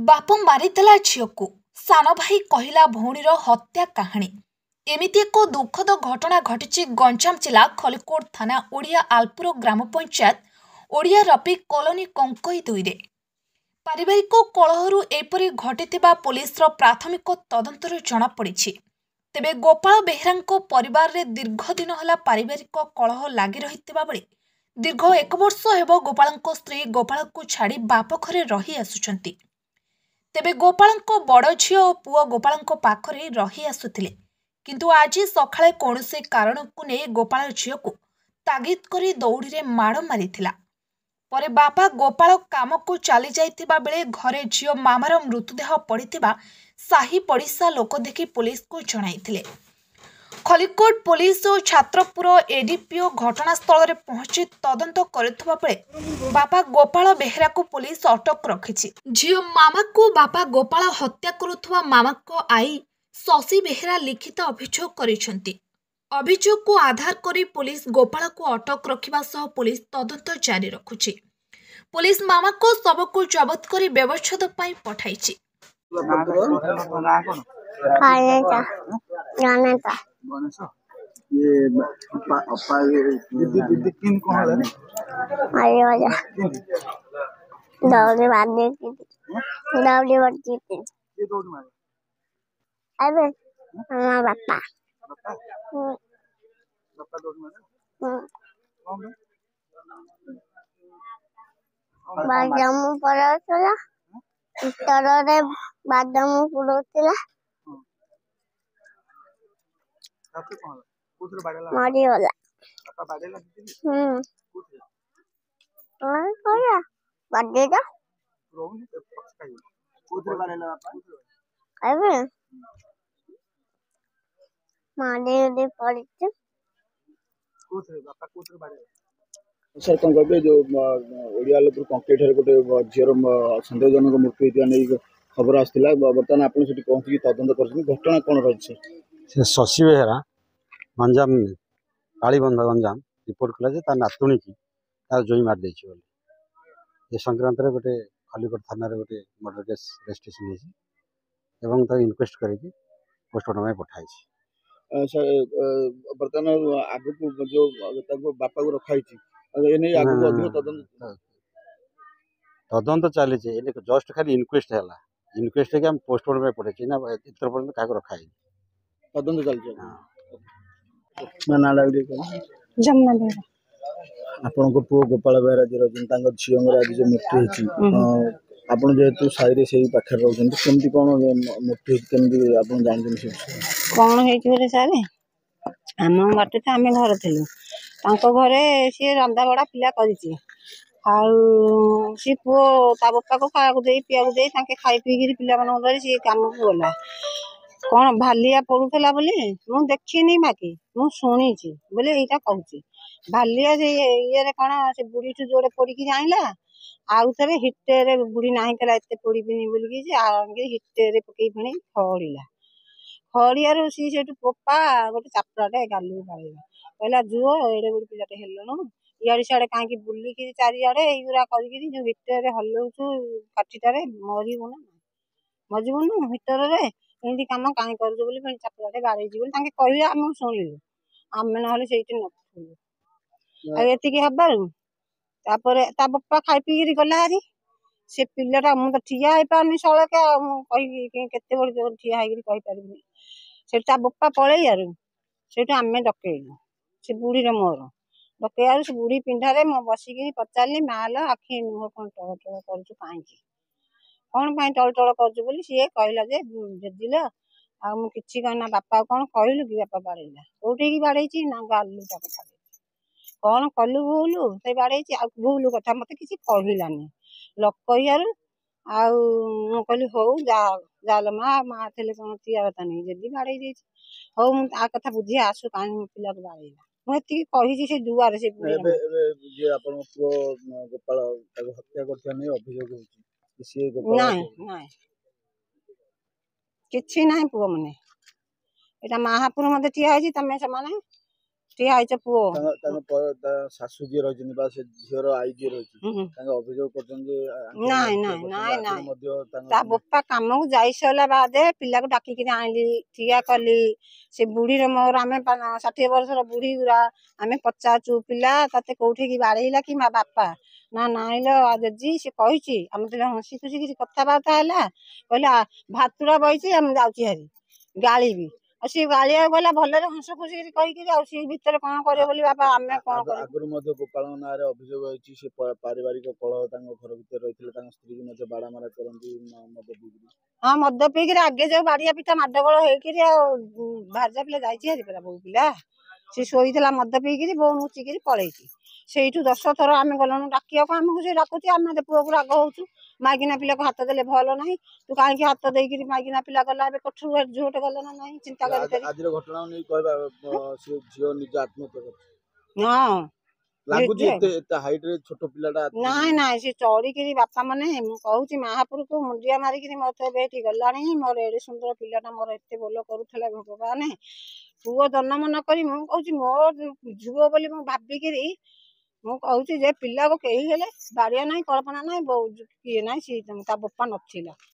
बाप मारिदेला झील को सान भाई कहला भौणीर हत्या कहानी एमिति एक दुखद घटना घटी गंजाम जिला खलिकोट थाना ओडिया आलपुर ग्राम पंचायत ओडिया रपी कॉलोनी कंकई 2 रे पारिवारिक कलहरु एपरि घटिथिबा पुलिसर प्राथमिक तदंतर जଣାपड़ी। तेबे गोपाल बेहेरा परिवार रे दीर्घ दिन होला पारिवारिक कलह लागि रहिथिबा बेले दीर्घ 1 वर्ष हेबो गोपालको स्त्री गोपाल को छाड़ी बाप घरे रही आसुचंती। तेबे गोपालको बड़ झियो और पुओ गोपालको पाखरे रही आसुथिले, किंतु आज सकाळे कोनसे कारण को नै गोपाल झियो को तागिद करी दौड़ी रे माड़ मारिथिला। परे बापा गोपाल काम को चली जाइथिबा बेले घरे झियो मामार मृतदेह पड़िथिबा साही पड़िसा लोक देखि पुलिस को जणाइथिले। खलिकोट पुलिस और छात्रपुर एडीपीओ घटनास्थल में पहुंची तदंत करुवा बेले बापा गोपाल बेहेरा को पुलिस अटक रखी। झियो मामा को बापा गोपाल हत्या करुवा मामा को आई शशि बेहेरा लिखित अभियोग करिसेंती। अभियोग को आधार करी पुलिस गोपाल को अटक रखिबा सह पुलिस तदंत जारी रखुछि। पुलिस मामा को शव को जबत करी व्यवच्छेद पई पठाइछि। बादाम पड़ोला उतरे बादाम पड़ोला मरीगला बाडे मारे पड़े सर कौन कहे जो ओडिया लोग कंक्रीट गोटे झीर सन्देहजनक मृत्यु होता नहीं खबर आसाला बर्तमान आप पहुंची तदंत कर घटना कौन रही से शशि बेहेरा गंजाम कालीबंध गंजाम रिपोर्ट कला नातुणी की तार जोई मार दे ये संक्रांत गोटे खलिकोट थाना गोटे मर्डर केस रजिस्ट्रेशन होती इनक्वेस्ट करके पोस्टमार्टम पठाई। बर्तमान आग को जो बापा को रखाई तदंत चली जस्ट खाली इनक्वेस्ट है इनक्वेस्ट हम पोस्टमार्टम पठाई ना इतर पर्यटन क्या रखा तदंत चलती आपण पुओ गोपाल बेहेरा जी रही झील आज जो मृत्यु होती आपन जेहेतु साई से पाखे रोचन केमती कौन मृत्यु केमती आप जानते कौन है सारे आम बाटे तो आम घर थिलु घरे सी रंधा बड़ा पिला कर सी पुओ ता बापा को खाया दे पीया दे खाई पीक पिला धरी सी कम को गला कौन भालिया पड़ूला बोली मु देखनी बाकी मु शुणी बोले यहाँ कहूँ भालिया से ये कौन से बुढ़ी ठू जोड़े पड़ी जाइला आउ थे हिटेरे बुढ़ी ना कला एत पड़बी बोलिकी हिटेरे पकई पुणी फड़ला फड़ियारू सी से पोपा गोटे चापड़ाटे गालू पड़ेगा कहला जुओ एड़े बड़ी पिलाटे हेलुणु इे सियाड़े कहीं बुलिकी चारिड़े युरा कर हिटेरे हलौचु काठीटारे मरबू ना मरजबुनु हिटर एमती कम कहीं कर चापड़ाटे गाड़ी कहले आम शुणिलु आम ना से एति हबारू तापर ता बापा खाई पीक गला हारी से पिलाटा मुझे ठिया हो पारनी सड़के केते बड़ी ठिया होपारे से बापा पलैयारू से आम डकैलु से बुढ़ी मोर डकैयारू से बुढ़ी पिंडारे मो बसिकी पचारि माल आखि नुह कौन टल टल कर कौन टल टल कर सी कहला जेदिल आ कि कहना बापा कौन कहलु कि बापा बाड़ेला कौटे बाड़े ना गालू कथा कौन कलु भूलु से बाड़े भूल कथा मत कि कहलानी लक कहियारू आउ कहली हौ जाल माँ थे कौन तीयारता नहीं जदि बाड़े हौ आ कथा बुझी आसु कहीं पिला बाड़ेला मुझे कही से दुआर से किसी ना पुओ मैंने यहाँ महापुर मत ठिया तुम से ଠିଆ ହେଇଛ ପୁଅ। ତା ଶାଶୁ ଯିଏ ରହିଛନ୍ତି ବା ସେ ଝିଅର ଆଈ ଯିଏ ରହିଛି ହୁଁ। ତାଙ୍କ ଅଭିଯୋଗ କରୁଛନ୍ତି ଯେ ଆଙ୍କେ ନାଇଁ ମାରପିଟ ନାଇଁ କରୁଛନ୍ତି, ନାଇଁ ଆଗରୁ ନାଇଁ ମଧ୍ୟ ତା ତାଙ୍କ ବୋପା କାମକୁ ଯାଇ ସାରିଲା ବାଦେ ପିଲାକୁ ଡାକିକିରି ଆଣିଲି, ଠିଆ କଲି। ସେ ବୁଢୀର ମୋର ଆମେ 60 ବର୍ଷର ବୁଢୀ ଗୁରା ଆମେ ପଚାରୁଛୁ ପିଲା ତତେ କୋଉଠିକି ବାଡେଇଲା କି ମା ବାପା? ନା ନାଇଁଲୋ ଜେଜି ସେ କହିଛି। ଆମେ ତ ହସି ଖୁସି କିଛି କଥାବାର୍ତ୍ତା ହେଲା, କହିଲା ଭାତୁରା ବଇଛି ଆମେ ଯାଉଛି ହାରି ଗାଳିବି। ଆଉ ସିଏ ଗାଳିବାକୁ ଗଲା ଭଲରେ ହସ ଖୁସି କହିକିରି, ଆଉ ସିଏ ଭିତରେ କଣ କରିବ ବୋଲି ବାପା ଆମେ କଣ କରିବୁ। ଆଗରୁ ମଧ୍ୟ ଗୋପାଳଙ୍କ ନାଁରେ ଅଭିଯୋଗ ହୋଇଛି ସେ ପାରିବାରିକ କଳହ ତାଙ୍କ ଘର ଭିତରେ ରହିଥିଲେ, ତାଙ୍କ ସ୍ତ୍ରୀକୁ ମଧ୍ୟ ବାଡ଼ାମାରା କରନ୍ତି ମଦ ପିଇକିରି। ହଁ ମଦ ପିଇକିରି ଆଗେ ଯୋଉ ବାଡିଆ ପିଟା ମାଡଗୋଳ ହେଇକିରି ଆଉ ଭାର୍ଯ୍ୟା ପିଲା ଯାଇଛି ହାରି ପରା ବୋଉ ପିଲା। ସେ ଶୋଇଥିଲା ମଦ ପିଇକିରି, ବୋଉ ନୁଚିକିରି ପଳେଇଛି। ସେଇଠୁ 10 ଥର ଆମେ ଗଲୁଣୁ ଡାକିବାକୁ, ଆମକୁ ସେ ଡାକୁଛି ଆମେ ପୁଅକୁ ରାଗ ହଉଛୁ। ମାଇକିନା ପିଲାକୁ ହାତ ଦେଲେ ଭଲ ନାହିଁ, ତୁ କାହିଁକି ହାତ ଦେଇକିରି ମାଇକିନା ପିଲା ଗଲା ଏବେ କୋଠରୁ ଝୁଅଟେ ଗଲା ନା ନାହିଁ ଚିନ୍ତା କରି। ଆଜିର ଘଟଣାକୁ ନେଇ କହିବା ସେ ଝିଅ ନିଜ ଆତ୍ମହତ୍ୟା କରିଛି ହଁ ଲାଗୁଛି। ନିଜେ ଏତେ ହାଇଟ ରେ ଛୋଟ ପିଲାଟା। ନାଇଁ ନାଇଁ ସେ ଚଢିକିରି ବାପା ମାନେ ମୁଁ କହୁଛି ମାହାପୁରକୁ ମୁଣ୍ଡିଆ ମାରିକିରି ମତେ ଏବେ ଏଠି ଗଲାଣି। ମୋର ଏଡେ ସୁନ୍ଦର ପିଲାଟା ମୋର ଏତେ ଭଲ କରୁଥିଲା ଭଗବାନ, ପୁଅ ଜନ୍ମ ନ କରି ମୁଁ କହୁଛି ମୋ ଝୁଅ ବୋଲି ମୁଁ ଭାବିକିରି ମୁଁ କହୁଛି ଯେ ପିଲାକୁ କେହି ହେଲେ ବାଡିଆ ନାହିଁ, କଳ୍ପନା ନାହିଁ, କିଏ ନାହିଁ, ସିଏ ତା ବୋପା ନଥିଲା।